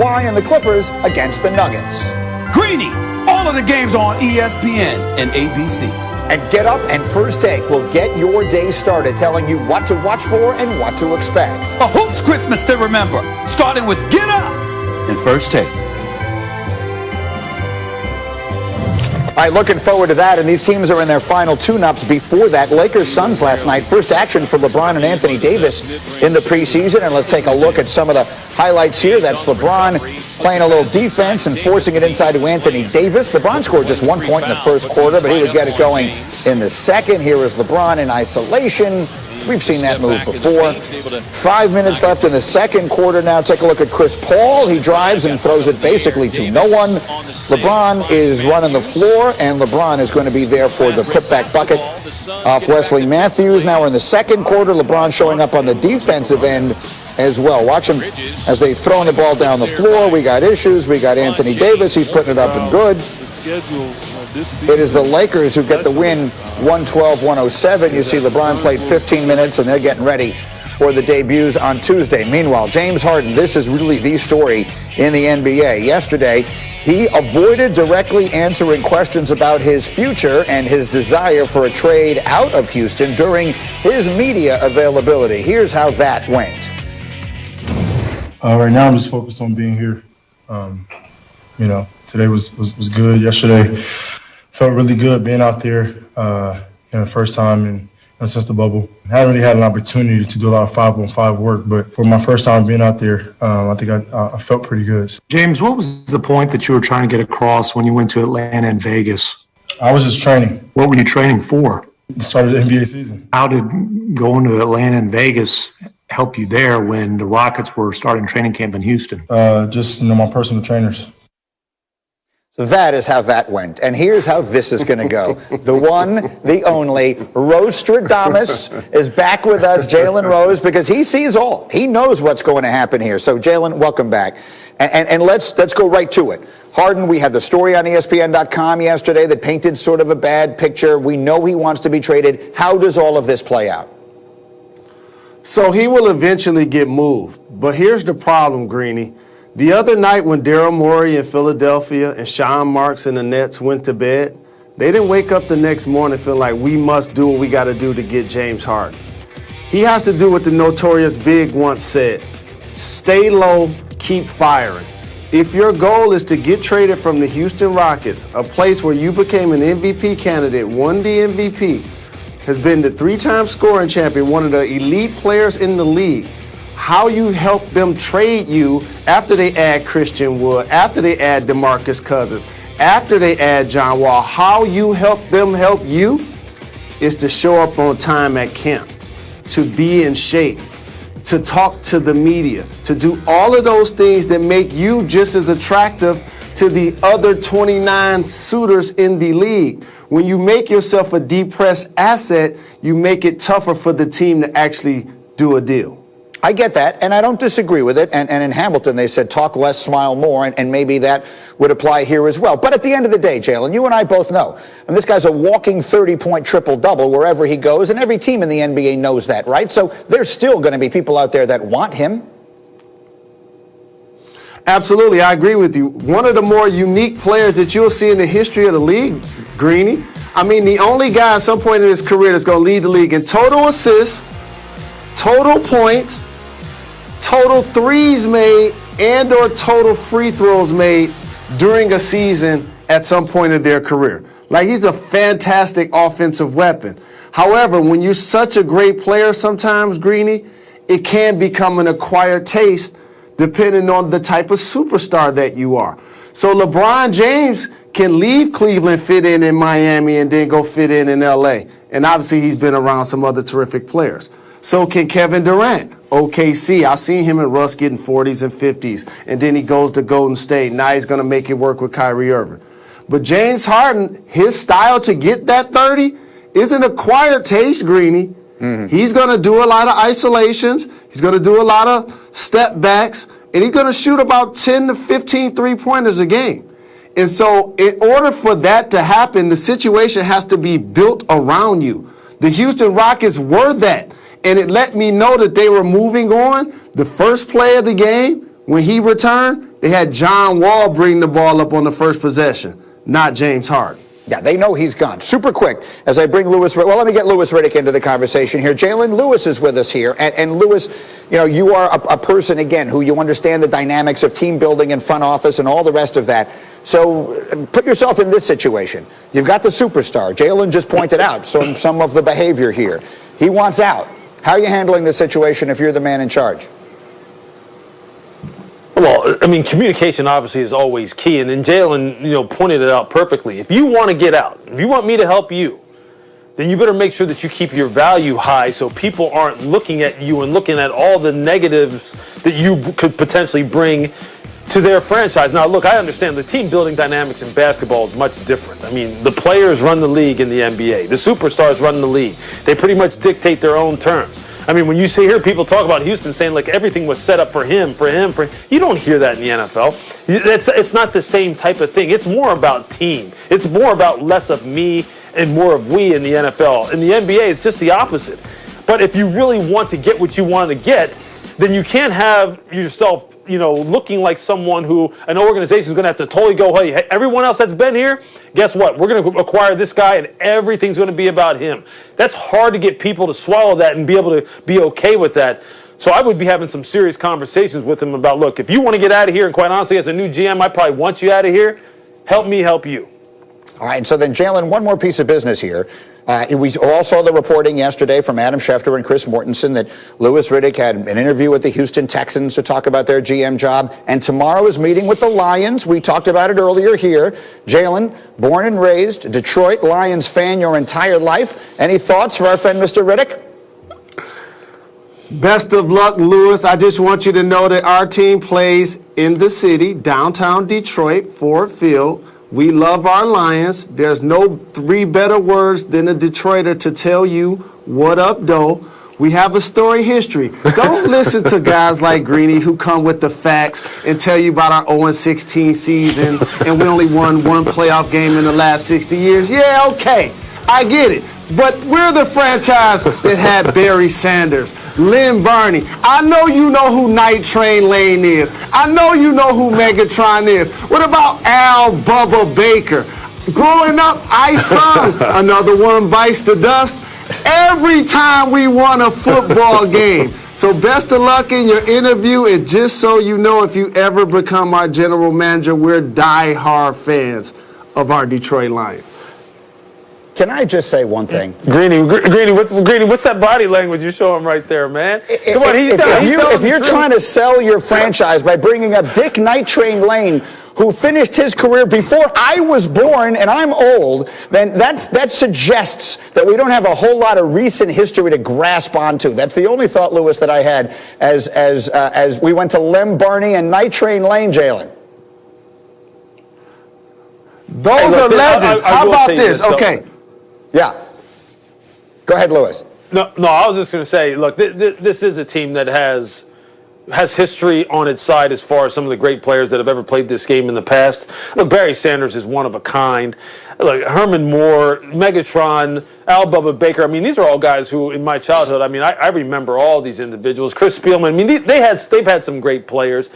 Kawhi and the Clippers against the Nuggets. Greeny, all of the games on ESPN and ABC. And Get Up and First Take will get your day started telling you what to watch for and what to expect. A Hoops Christmas to remember, starting with Get Up and First Take. All right, looking forward to that, and these teams are in their final tune-ups before that. Lakers-Suns last night. First action for LeBron and Anthony Davis in the preseason, and let's take a look at some of the highlights here. That's LeBron playing a little defense and forcing it inside to Anthony Davis. LeBron scored just 1 point in the first quarter, but he would get it going in the second. Here is LeBron in isolation. We've seen that move before. 5 minutes left in the second quarter now. Take a look at Chris Paul. He drives and throws it basically to no one. LeBron is running the floor, and LeBron is going to be there for the putback bucket off Wesley Matthews. Now we're in the second quarter. LeBron showing up on the defensive end as well. Watch him as they throwing the ball down the floor. We got issues. We got Anthony Davis. He's putting it up and good. It is the Lakers who get the win 112-107. You see LeBron played 15 minutes, and they're getting ready for the debuts on Tuesday. Meanwhile, James Harden, this is really the story in the NBA. Yesterday, he avoided directly answering questions about his future and his desire for a trade out of Houston during his media availability. Here's how that went. Right now, I'm just focused on being here. Today was good. Yesterday felt really good being out there. The first time since the bubble. I haven't really had an opportunity to do a lot of 5-on-5 work, but for my first time being out there, I think I felt pretty good. James, what was the point that you were trying to get across when you went to Atlanta and Vegas? I was just training. What were you training for? The start of the NBA season. How did going to Atlanta and Vegas help you there when the Rockets were starting training camp in Houston? Just my personal trainers. So that is how that went. And here's how this is going to go. The one, the only, Rostradamus is back with us, Jalen Rose, because he sees all. He knows what's going to happen here. So, Jalen, welcome back. And let's go right to it. Harden, we had the story on ESPN.com yesterday that painted sort of a bad picture. We know he wants to be traded. How does all of this play out? So he will eventually get moved. But here's the problem, Greeny. The other night when Daryl Morey in Philadelphia and Sean Marks and the Nets went to bed, they didn't wake up the next morning feeling like we must do what we got to do to get James Harden. He has to do what the Notorious Big once said, stay low, keep firing. If your goal is to get traded from the Houston Rockets, a place where you became an MVP candidate, won the MVP, has been the 3-time scoring champion, one of the elite players in the league, how you help them trade you after they add Christian Wood, after they add DeMarcus Cousins, after they add John Wall, how you help them help you is to show up on time at camp, to be in shape, to talk to the media, to do all of those things that make you just as attractive to the other 29 suitors in the league. When you make yourself a depressed asset, you make it tougher for the team to actually do a deal. I get that, and I don't disagree with it. And in Hamilton, they said talk less, smile more, and maybe that would apply here as well. But at the end of the day, Jalen, you and I both know, and this guy's a walking 30-point triple-double wherever he goes, and every team in the NBA knows that, right? So there's still going to be people out there that want him. Absolutely, I agree with you. One of the more unique players that you'll see in the history of the league, Greeny. I mean, the only guy at some point in his career that's going to lead the league in total assists, total points, total threes made, and or total free throws made during a season at some point in their career. Like, he's a fantastic offensive weapon. However, when you're such a great player sometimes, Greeny, it can become an acquired taste depending on the type of superstar that you are. So LeBron James can leave Cleveland, fit in Miami, and then go fit in LA. And obviously he's been around some other terrific players. So can Kevin Durant, OKC. I've seen him and Russ getting 40s and 50s, and then he goes to Golden State. Now he's going to make it work with Kyrie Irving. But James Harden, his style to get that 30 is an acquired taste, Greeny. Mm-hmm. He's going to do a lot of isolations. He's going to do a lot of step backs, and he's going to shoot about 10 to 15 three-pointers a game. And so in order for that to happen, the situation has to be built around you. The Houston Rockets were that. And it let me know that they were moving on. The first play of the game, when he returned, They had John Wall bring the ball up on the first possession, not James Harden. Yeah, they know he's gone. Super quick, as I bring Lewis, well, let me get Lewis Riddick into the conversation here. Jalen, Lewis is with us here. And Lewis, you know, you are a person, again, who you understand the dynamics of team building and front office and all the rest of that. So put yourself in this situation. You've got the superstar. Jalen just pointed out some of the behavior here. He wants out. How are you handling the situation if you're the man in charge? Well, I mean, communication obviously is always key, and then Jalen, pointed it out perfectly. If you want to get out, if you want me to help you, then you better make sure that you keep your value high so people aren't looking at you and looking at all the negatives that you could potentially bring to their franchise. Now, look, I understand the team building dynamics in basketball is much different. I mean, the players run the league in the NBA. The superstars run the league. They pretty much dictate their own terms. I mean, when you hear people talk about Houston saying, like, everything was set up for him, you don't hear that in the NFL. It's not the same type of thing. It's more about team. It's more about less of me and more of we in the NFL. In the NBA, it's just the opposite. But if you really want to get what you want to get, then you can't have yourself, looking like someone who an organization is going to have to totally go, hey, everyone else that's been here, guess what? We're going to acquire this guy and everything's going to be about him. That's hard to get people to swallow that and be able to be okay with that. So I would be having some serious conversations with him about, look, if you want to get out of here, and quite honestly, as a new GM, I probably want you out of here. Help me help you. All right, so then, Jalen, one more piece of business here. We all saw the reporting yesterday from Adam Schefter and Chris Mortensen that Lewis Riddick had an interview with the Houston Texans to talk about their GM job, and tomorrow is meeting with the Lions. We talked about it earlier here. Jalen, born and raised Detroit Lions fan your entire life. Any thoughts for our friend Mr. Riddick? Best of luck, Lewis. I just want you to know that our team plays in the city, downtown Detroit, Ford Field. We love our Lions. There's no three better words than a Detroiter to tell you what up, though. We have a story history. Don't listen to guys like Greeny who come with the facts and tell you about our 0-16 season and we only won one playoff game in the last 60 years. Yeah, okay, I get it. But we're the franchise that had Barry Sanders, Lynn Barney. I know you know who Night Train Lane is. I know you know who Megatron is. What about Al Bubba Baker? Growing up, I sung Another One Bites the Dust every time we won a football game. So best of luck in your interview, and just so you know, if you ever become our general manager, we're die-hard fans of our Detroit Lions. Can I just say one thing? Greeny, what's that body language you show him right there, man? Come on, if you're trying to sell your franchise by bringing up Dick Night Train Lane, who finished his career before I was born and I'm old, then that suggests that we don't have a whole lot of recent history to grasp onto. That's the only thought, Lewis, that I had as we went to Lem Barney and Night Train Lane, Jalen. Those are legends. How about this? Okay. Yeah. Go ahead, Lewis. No, I was just going to say, look, this is a team that has history on its side as far as some of the great players that have ever played this game in the past. Look, Barry Sanders is one of a kind. Look, Herman Moore, Megatron, Al Bubba Baker. I mean, these are all guys who, in my childhood, I mean, I remember all these individuals. Chris Spielman. I mean, they've had some great players.